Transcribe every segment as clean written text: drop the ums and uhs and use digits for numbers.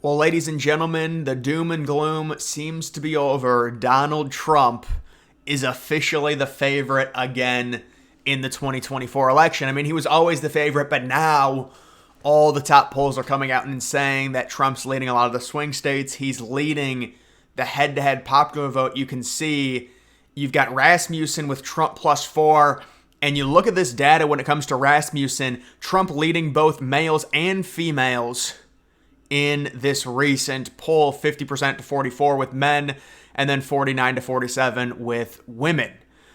Well, ladies and gentlemen, the doom and gloom seems to be over. Donald Trump is officially the favorite again in the 2024 election. I mean, he was always the favorite, but now all the top polls are coming out and saying that Trump's leading a lot of the swing states. He's leading the head-to-head popular vote. You can see you've got Rasmussen with Trump +4. And you look at this data when it comes to Rasmussen, Trump leading both males and females in this recent poll, 50% to 44 with men, and then 49 to 47 with women.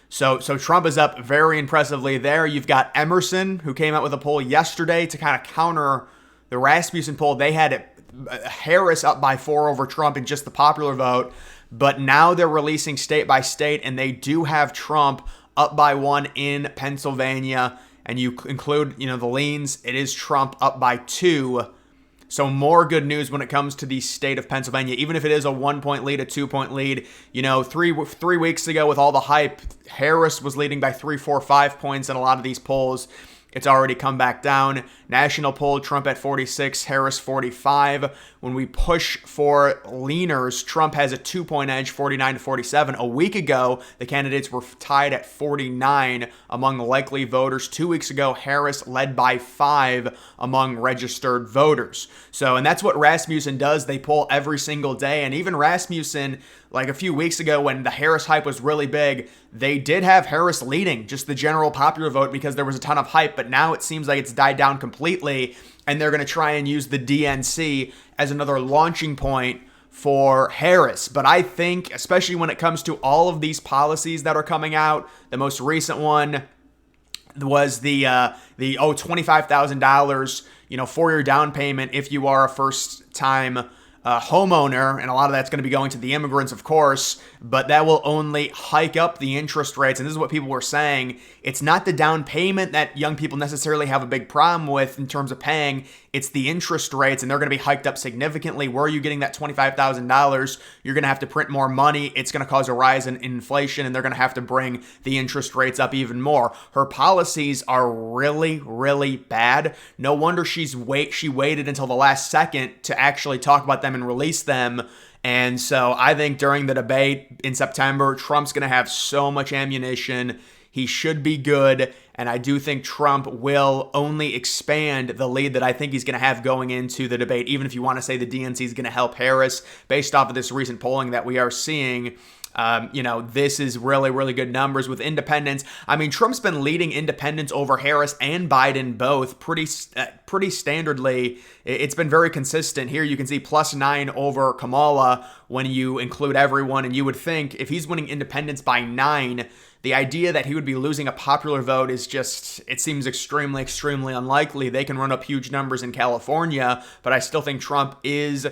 So Trump is up very impressively there. You've got Emerson, who came out with a poll yesterday to kind of counter the Rasmussen poll. They had Harris up by 4 over Trump in just the popular vote, but now they're releasing state by state, and they do have Trump up by 1 in Pennsylvania, and you include, the leans, it is Trump up by 2. So more good news when it comes to the state of Pennsylvania, even if it is a 1-point lead, a 2-point lead. Three weeks ago with all the hype, Harris was leading by 3, 4, 5 points in a lot of these polls. It's already come back down. National poll, Trump at 46, Harris 45. When we push for leaners, Trump has a 2-point edge, 49 to 47. A week ago, the candidates were tied at 49 among likely voters. 2 weeks ago, Harris led by 5 among registered voters. And that's what Rasmussen does. They poll every single day. And even Rasmussen, like a few weeks ago when the Harris hype was really big, they did have Harris leading just the general popular vote because there was a ton of hype, but now it seems like it's died down completely, and they're going to try and use the DNC as another launching point for Harris. But I think, especially when it comes to all of these policies that are coming out, the most recent one was the $25,000, for your down payment if you are a first-time homeowner, and a lot of that's going to be going to the immigrants, of course, but that will only hike up the interest rates. And this is what people were saying. It's not the down payment that young people necessarily have a big problem with in terms of paying. It's the interest rates, and they're going to be hiked up significantly. Where are you getting that $25,000? You're going to have to print more money. It's going to cause a rise in inflation, and they're going to have to bring the interest rates up even more. Her policies are really, really bad. No wonder she waited until the last second to actually talk about them and release them. And so I think during the debate in September, Trump's going to have so much ammunition. He should be good. And I do think Trump will only expand the lead that I think he's going to have going into the debate, even if you want to say the DNC is going to help Harris based off of this recent polling that we are seeing. This is really, really good numbers with independents. I mean, Trump's been leading independents over Harris and Biden both pretty standardly. It's been very consistent. Here you can see +9 over Kamala when you include everyone. And you would think if he's winning independents by 9, the idea that he would be losing a popular vote is just, it seems extremely, extremely unlikely. They can run up huge numbers in California, but I still think Trump is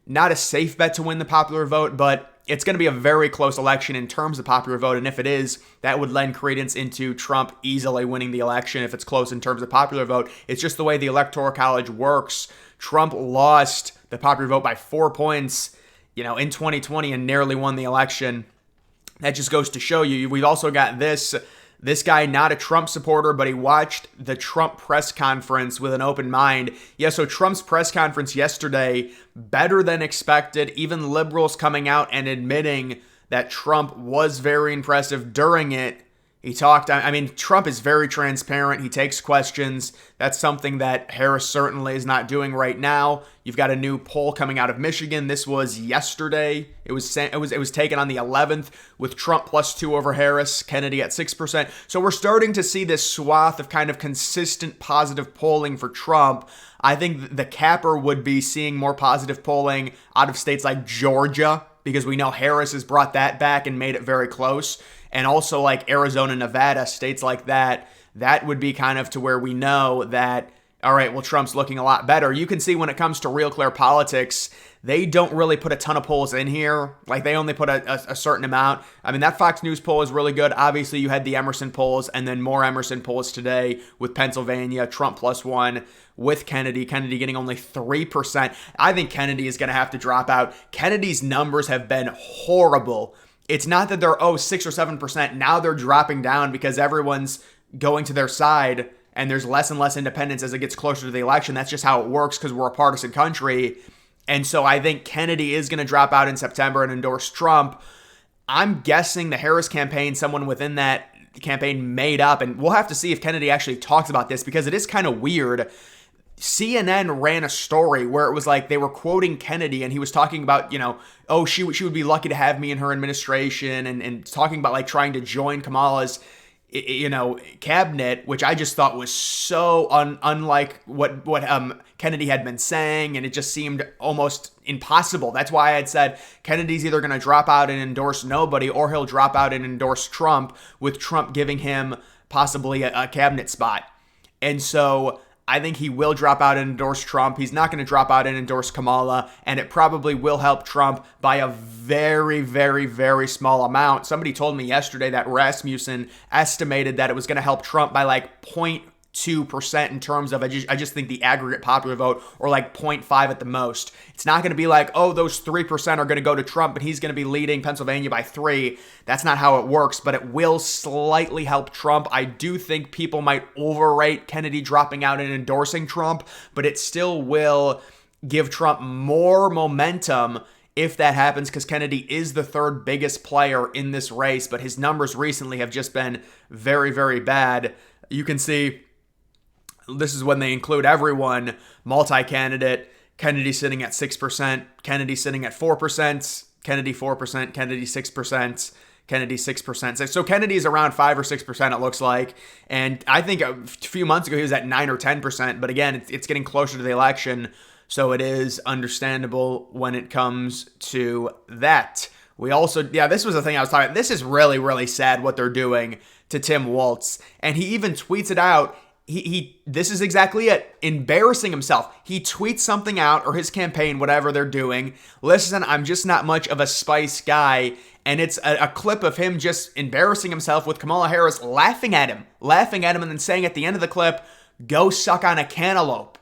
not a safe bet to win the popular vote, but it's going to be a very close election in terms of popular vote, and if it is, that would lend credence into Trump easily winning the election if it's close in terms of popular vote. It's just the way the Electoral College works. Trump lost the popular vote by 4 points, in 2020 and nearly won the election. That just goes to show you. We've also got this guy, not a Trump supporter, but he watched the Trump press conference with an open mind. Yeah, so Trump's press conference yesterday, better than expected. Even liberals coming out and admitting that Trump was very impressive during it. He talked, Trump is very transparent. He takes questions. That's something that Harris certainly is not doing right now. You've got a new poll coming out of Michigan. This was yesterday. It was taken on the 11th with Trump +2 over Harris, Kennedy at 6%. So we're starting to see this swath of kind of consistent positive polling for Trump. I think the capper would be seeing more positive polling out of states like Georgia, because we know Harris has brought that back and made it very close. And also like Arizona, Nevada, states like that, that would be kind of to where we know that, all right, well, Trump's looking a lot better. You can see when it comes to Real Clear Politics, they don't really put a ton of polls in here. Like, they only put a certain amount. I mean, that Fox News poll is really good. Obviously, you had the Emerson polls and then more Emerson polls today with Pennsylvania, Trump +1 with Kennedy getting only 3%. I think Kennedy is going to have to drop out. Kennedy's numbers have been horrible. It's not that they're, 6 or 7%. Now they're dropping down because everyone's going to their side and there's less and less independence as it gets closer to the election. That's just how it works because we're a partisan country. And so I think Kennedy is going to drop out in September and endorse Trump. I'm guessing the Harris campaign, someone within that campaign made up, and we'll have to see if Kennedy actually talks about this because it is kind of weird. CNN ran a story where it was like they were quoting Kennedy and he was talking about, oh, she would be lucky to have me in her administration and talking about like trying to join Kamala's, cabinet, which I just thought was so unlike what Kennedy had been saying, and it just seemed almost impossible. That's why I had said Kennedy's either going to drop out and endorse nobody or he'll drop out and endorse Trump, with Trump giving him possibly a cabinet spot. And so I think he will drop out and endorse Trump. He's not going to drop out and endorse Kamala, and it probably will help Trump by a very, very, very small amount. Somebody told me yesterday that Rasmussen estimated that it was going to help Trump by like 0.2% in terms of, I just think the aggregate popular vote, or like 0.5 at the most. It's not going to be like, oh, those 3% are going to go to Trump and he's going to be leading Pennsylvania by 3. That's not how it works, but it will slightly help Trump. I do think people might overrate Kennedy dropping out and endorsing Trump, but it still will give Trump more momentum if that happens, because Kennedy is the third biggest player in this race, but his numbers recently have just been very, very bad. You can see this is when they include everyone, multi-candidate, Kennedy sitting at 6%, Kennedy sitting at 4%, Kennedy 4%, Kennedy 6%, Kennedy 6%. So Kennedy is around 5 or 6%, it looks like. And I think a few months ago he was at 9 or 10%. But again, it's getting closer to the election, so it is understandable when it comes to that. We also, this was the thing I was talking about. This is really, really sad what they're doing to Tim Walz. And he even tweets it out. This is exactly it. Embarrassing himself. He tweets something out, or his campaign, whatever they're doing. Listen, I'm just not much of a spice guy. And it's a clip of him just embarrassing himself with Kamala Harris laughing at him, and then saying at the end of the clip, "Go suck on a cantaloupe."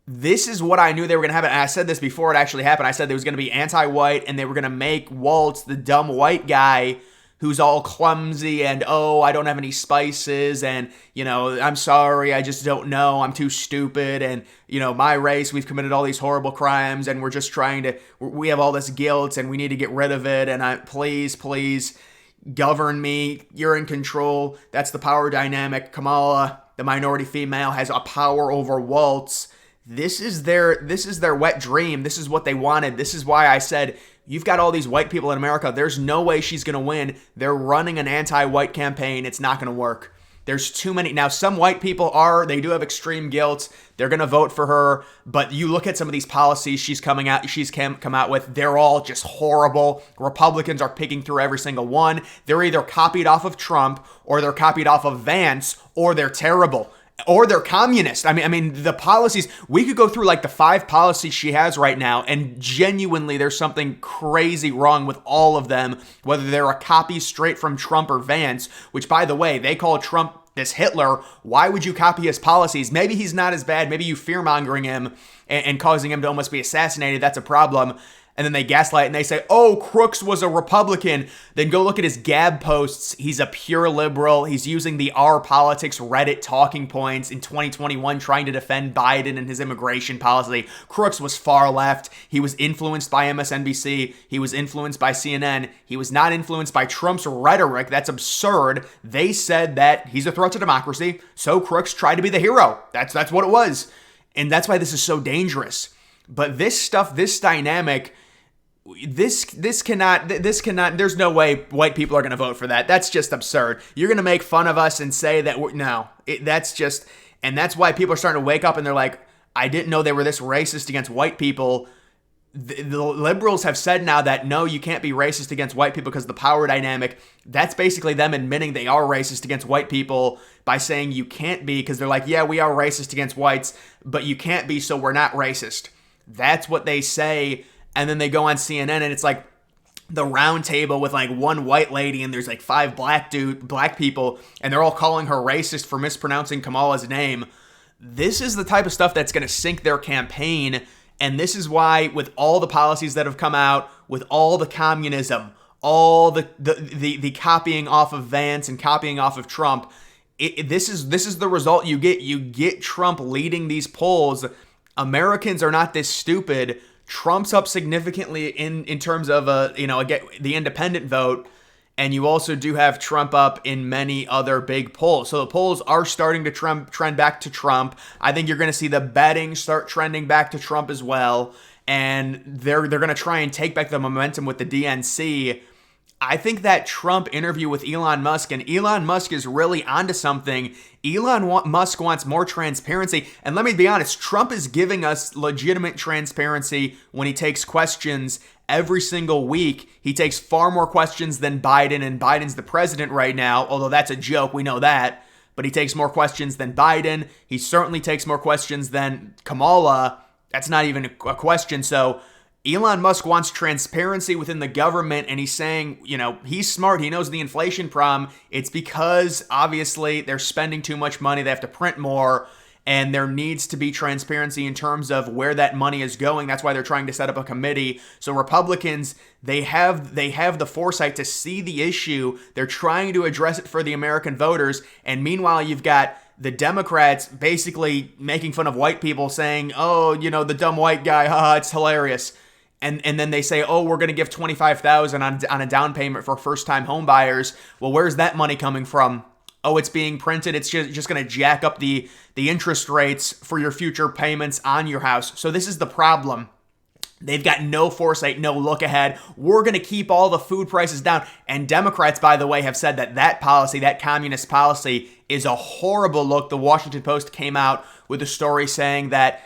This is what I knew they were going to have. And I said this before it actually happened. I said there was going to be anti-white, and they were going to make Walz the dumb white guy who's all clumsy and, oh, I don't have any spices, and, I'm sorry, I just don't know, I'm too stupid, and, my race, we've committed all these horrible crimes, and we're just we have all this guilt, and we need to get rid of it, and please, govern me, you're in control, that's the power dynamic. Kamala, the minority female, has a power over Walz. This is their wet dream. This is what they wanted. This is why I said, you've got all these white people in America. There's no way she's going to win. They're running an anti-white campaign. It's not going to work. There's too many. Now, some white people they do have extreme guilt. They're going to vote for her. But you look at some of these policies she's come out with, they're all just horrible. Republicans are picking through every single one. They're either copied off of Trump, or they're copied off of Vance, or they're terrible. Or they're communist. I mean, the policies, we could go through like the 5 policies she has right now, and genuinely there's something crazy wrong with all of them, whether they're a copy straight from Trump or Vance, which, by the way, they call Trump this Hitler. Why would you copy his policies? Maybe he's not as bad. Maybe you fear-mongering him and causing him to almost be assassinated. That's a problem. And then they gaslight and they say, oh, Crooks was a Republican. Then go look at his Gab posts. He's a pure liberal. He's using the Our Politics Reddit talking points in 2021 trying to defend Biden and his immigration policy. Crooks was far left. He was influenced by MSNBC. He was influenced by CNN. He was not influenced by Trump's rhetoric. That's absurd. They said that he's a threat to democracy, so Crooks tried to be the hero. That's what it was. And that's why this is so dangerous. But this stuff, this dynamic, this cannot, there's no way white people are going to vote for that. That's just absurd. You're going to make fun of us and say that and that's why people are starting to wake up and they're like, I didn't know they were this racist against white people. The liberals have said now that no, you can't be racist against white people because of the power dynamic. That's basically them admitting they are racist against white people by saying you can't be, because they're like, yeah, we are racist against whites, but you can't be, so we're not racist. That's what they say. And then they go on CNN and it's like the round table with like one white lady and there's like 5 black people, and they're all calling her racist for mispronouncing Kamala's name. This is the type of stuff that's going to sink their campaign. And this is why, with all the policies that have come out, with all the communism, all the copying off of Vance and copying off of Trump, this is the result you get. You get Trump leading these polls. Americans are not this stupid Trump's up significantly in terms of the independent vote, and you also do have Trump up in many other big polls. So the polls are starting to trend back to Trump. I think you're going to see the betting start trending back to Trump as well, and they're going to try and take back the momentum with the DNC. I think that Trump interview with Elon Musk, and Elon Musk is really onto something. Musk wants more transparency. And let me be honest, Trump is giving us legitimate transparency when he takes questions every single week. He takes far more questions than Biden, and Biden's the president right now, although that's a joke, we know that. But he takes more questions than Biden. He certainly takes more questions than Kamala. That's not even a question. So Elon Musk wants transparency within the government, and he's saying, he's smart. He knows the inflation problem. It's because, obviously, they're spending too much money. They have to print more, and there needs to be transparency in terms of where that money is going. That's why they're trying to set up a committee. So Republicans, they have the foresight to see the issue. They're trying to address it for the American voters, and meanwhile, you've got the Democrats basically making fun of white people, saying, oh, the dumb white guy, haha, it's hilarious. And then they say, oh, we're going to give $25,000 on a down payment for first-time home buyers. Well, where's that money coming from? Oh, it's being printed. It's just going to jack up the interest rates for your future payments on your house. So this is the problem. They've got no foresight, no look ahead. We're going to keep all the food prices down. And Democrats, by the way, have said that policy, that communist policy, is a horrible look. The Washington Post came out with a story saying that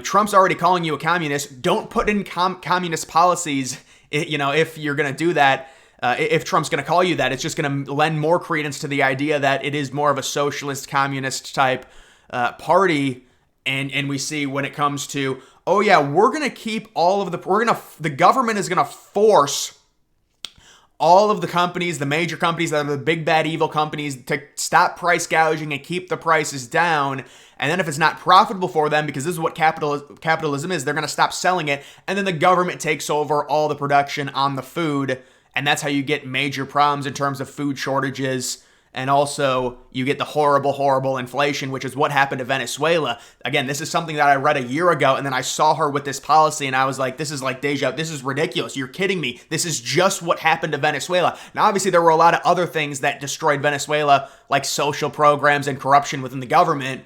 Trump's already calling you a communist. Don't put in communist policies, if you're going to do that. If Trump's going to call you that, it's just going to lend more credence to the idea that it is more of a socialist, communist type party. And we see when it comes to, oh yeah, we're going to keep the government is going to force all of the companies, the major companies that are the big bad evil companies, to stop price gouging and keep the prices down. And then if it's not profitable for them, because this is what capitalism is, they're going to stop selling it. And then the government takes over all the production on the food. And that's how you get major problems in terms of food shortages. And also you get the horrible, horrible inflation, which is what happened to Venezuela. Again, this is something that I read a year ago, and then I saw her with this policy, and I was like, this is like deja vu. This is ridiculous. You're kidding me. This is just what happened to Venezuela. Now, obviously, there were a lot of other things that destroyed Venezuela, like social programs and corruption within the government,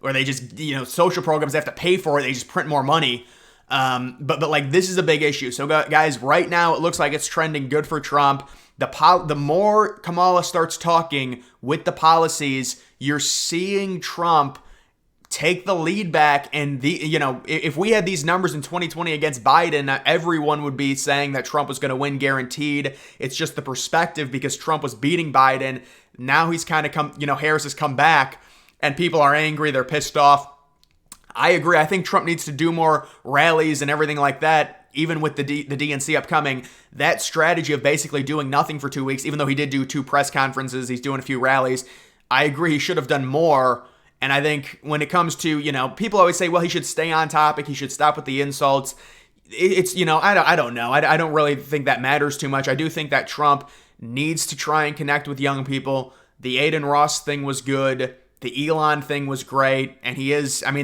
where they just, social programs, they have to pay for it. They just print more money. But like, this is a big issue. So guys, right now, it looks like it's trending good for Trump. The more Kamala starts talking with the policies, you're seeing Trump take the lead back. And if we had these numbers in 2020 against Biden, everyone would be saying that Trump was going to win guaranteed. It's just the perspective, because Trump was beating Biden. Now he's kind of Harris has come back, and people are angry. They're pissed off. I agree. I think Trump needs to do more rallies and everything like that. Even with the DNC upcoming, that strategy of basically doing nothing for 2 weeks, even though he did do 2 press conferences, he's doing a few rallies. I agree, he should have done more. And I think when it comes to, people always say, well, he should stay on topic, he should stop with the insults. It's, I don't know. I don't really think that matters too much. I do think that Trump needs to try and connect with young people. The Aiden Ross thing was good. The Elon thing was great, and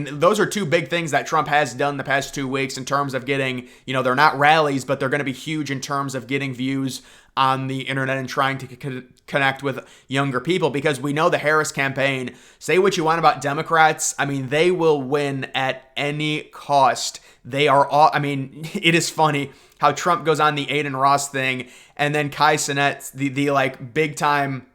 those are 2 big things that Trump has done the past 2 weeks in terms of getting, they're not rallies, but they're going to be huge in terms of getting views on the internet and trying to connect with younger people, because we know the Harris campaign, say what you want about Democrats, they will win at any cost. They are all, it is funny how Trump goes on the Aiden Ross thing, and then Kai Cenat, the like big time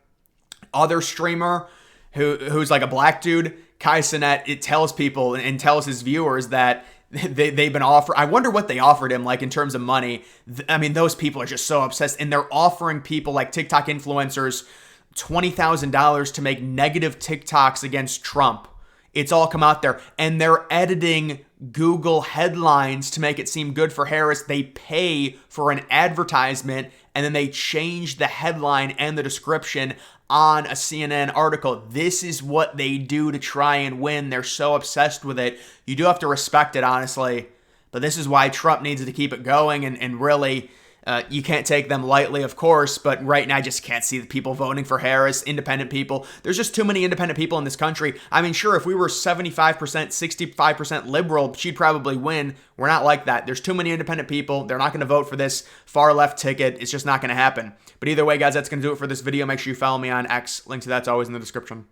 other streamer, who's like a black dude, Kai Cenat, it tells people and tells his viewers that they've been offered. I wonder what they offered him, like in terms of money. Those people are just so obsessed, and they're offering people like TikTok influencers $20,000 to make negative TikToks against Trump. It's all come out there, and they're editing Google headlines to make it seem good for Harris. They pay for an advertisement, and then they change the headline and the description on a CNN article. This is what they do to try and win. They're so obsessed with it. You do have to respect it, honestly. But this is why Trump needs to keep it going and really You can't take them lightly, of course, but right now I just can't see the people voting for Harris, independent people. There's just too many independent people in this country. I mean, sure, if we were 75%, 65% liberal, she'd probably win. We're not like that. There's too many independent people. They're not going to vote for this far left ticket. It's just not going to happen. But either way, guys, that's going to do it for this video. Make sure you follow me on X. Link to that's always in the description.